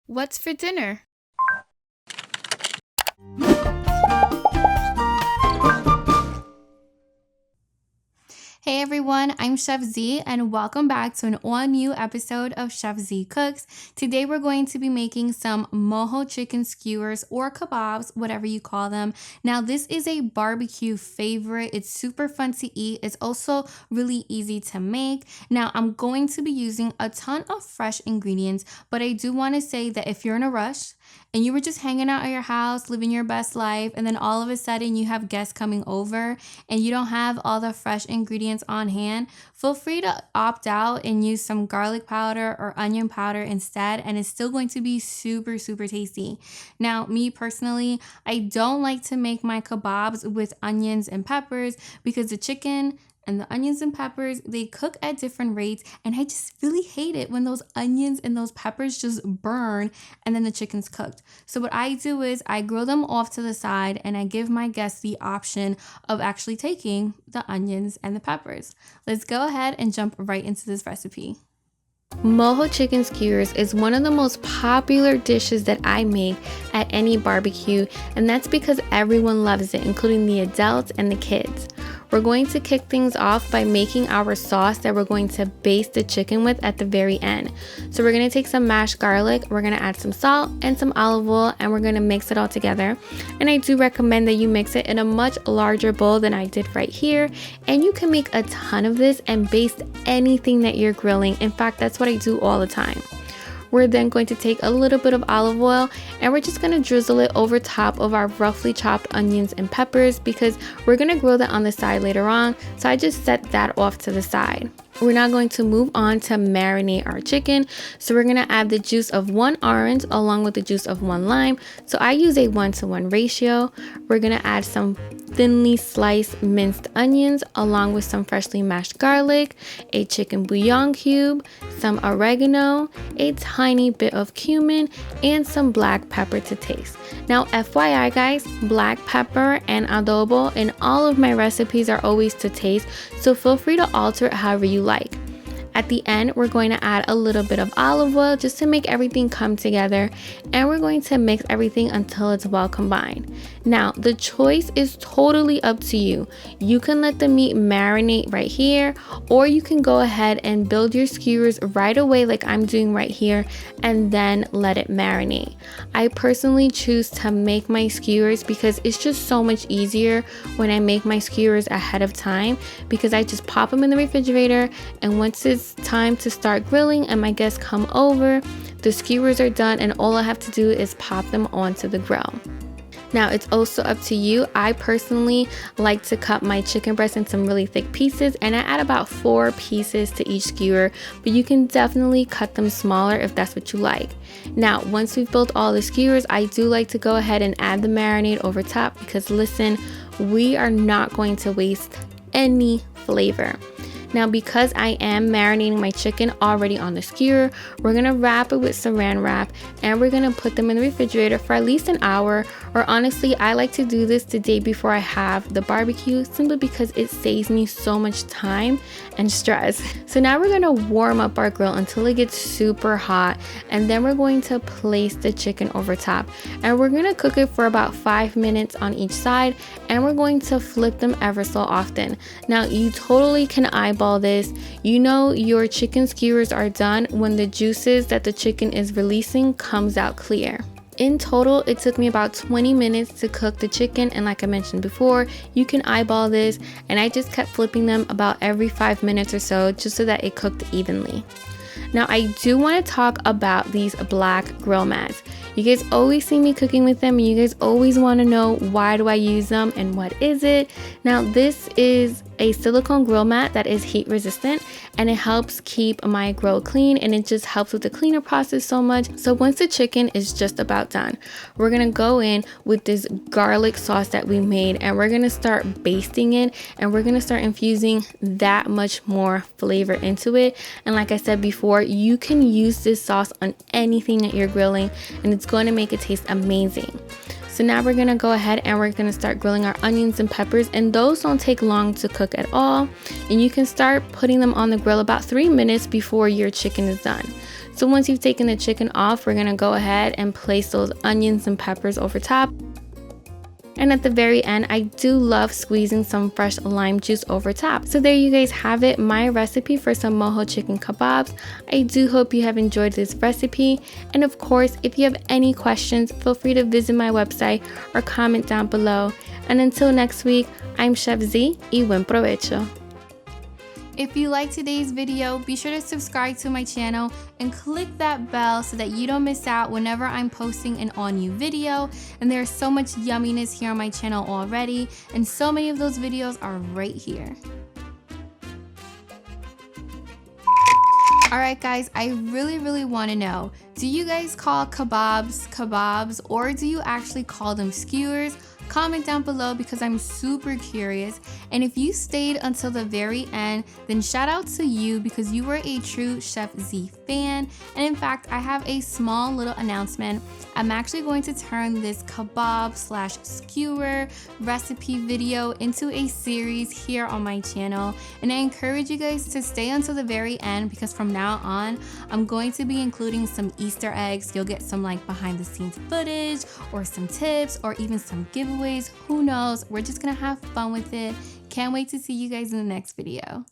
What's for dinner? Hey everyone, I'm Chef Z and welcome back to an all-new episode of Chef Z Cooks. Today we're going to be making some mojo chicken skewers or kebabs, whatever you call them. Now this is a barbecue favorite. It's super fun to eat. It's also really easy to make. Now I'm going to be using a ton of fresh ingredients, but I do want to say that if you're in a rush, and you were just hanging out at your house, living your best life, and then all of a sudden you have guests coming over and you don't have all the fresh ingredients on hand, feel free to opt out and use some garlic powder or onion powder instead, and it's still going to be super, super tasty. Now, me personally, I don't like to make my kebabs with onions and peppers because the chicken and the onions and peppers, they cook at different rates, and I just really hate it when those onions and those peppers just burn and then the chicken's cooked. So what I do is I grill them off to the side and I give my guests the option of actually taking the onions and the peppers. Let's go ahead and jump right into this recipe. Mojo chicken skewers is one of the most popular dishes that I make at any barbecue, and that's because everyone loves it, including the adults and the kids. We're going to kick things off by making our sauce that we're going to baste the chicken with at the very end. So we're going to take some mashed garlic, we're going to add some salt and some olive oil, and we're going to mix it all together. And I do recommend that you mix it in a much larger bowl than I did right here. And you can make a ton of this and baste anything that you're grilling. In fact, that's what I do all the time. We're then going to take a little bit of olive oil and we're just going to drizzle it over top of our roughly chopped onions and peppers because we're going to grill that on the side later on. So I just set that off to the side. We're now going to move on to marinate our chicken. So we're going to add the juice of 1 orange along with the juice of 1 lime. So I use a 1-to-1 ratio. We're going to add some thinly sliced minced onions along with some freshly mashed garlic, a chicken bouillon cube, some oregano, a tiny bit of cumin, and some black pepper to taste. Now FYI guys, black pepper and adobo in all of my recipes are always to taste, so feel free to alter it however you like. At the end, we're going to add a little bit of olive oil just to make everything come together, and we're going to mix everything until it's well combined. Now, the choice is totally up to you. You can let the meat marinate right here, or you can go ahead and build your skewers right away like I'm doing right here, and then let it marinate. I personally choose to make my skewers because it's just so much easier when I make my skewers ahead of time, because I just pop them in the refrigerator, and once it's time to start grilling and my guests come over, the skewers are done and all I have to do is pop them onto the grill. Now it's also up to you. I personally like to cut my chicken breast in some really thick pieces, and I add about 4 pieces to each skewer, but you can definitely cut them smaller if that's what you like. Now once we've built all the skewers, I do like to go ahead and add the marinade over top because listen, we are not going to waste any flavor. Now because I am marinating my chicken already on the skewer, we're going to wrap it with saran wrap and we're going to put them in the refrigerator for at least an hour, or honestly I like to do this the day before I have the barbecue simply because it saves me so much time and stress. So now we're going to warm up our grill until it gets super hot, and then we're going to place the chicken over top and we're going to cook it for about 5 minutes on each side, and we're going to flip them ever so often. Now you totally can eyeball this. You know your chicken skewers are done when the juices that the chicken is releasing comes out clear. In total, it took me about 20 minutes to cook the chicken, and like I mentioned before, you can eyeball this, and I just kept flipping them about every 5 minutes or so just so that it cooked evenly. Now I do want to talk about these black grill mats. You guys always see me cooking with them and you guys always want to know why do I use them and what is it. Now this is a silicone grill mat that is heat resistant, and it helps keep my grill clean, and it just helps with the cleaner process so much. So once the chicken is just about done, we're gonna go in with this garlic sauce that we made, and we're gonna start basting it, and we're gonna start infusing that much more flavor into it. And like I said before, you can use this sauce on anything that you're grilling and it's going to make it taste amazing. So now we're going to go ahead and we're going to start grilling our onions and peppers, and those don't take long to cook at all, and you can start putting them on the grill about 3 minutes before your chicken is done. So once you've taken the chicken off, we're gonna go ahead and place those onions and peppers over top. And at the very end, I do love squeezing some fresh lime juice over top. So there you guys have it, my recipe for some mojo chicken kebabs. I do hope you have enjoyed this recipe. And of course, if you have any questions, feel free to visit my website or comment down below. And until next week, I'm Chef Z y buen provecho. If you liked today's video, be sure to subscribe to my channel and click that bell so that you don't miss out whenever I'm posting an all new video. And there's so much yumminess here on my channel already, and so many of those videos are right here. Alright guys, I really want to know, do you guys call kebabs kebabs, or do you actually call them skewers? Comment down below because I'm super curious. And if you stayed until the very end, then shout out to you because you were a true Chef Z fan. And in fact, I have a small little announcement. I'm actually going to turn this kebab / skewer recipe video into a series here on my channel. And I encourage you guys to stay until the very end because from now on, I'm going to be including some Easter eggs. You'll get some like behind the scenes footage or some tips or even some giveaways. Who knows? We're just gonna have fun with it. Can't wait to see you guys in the next video.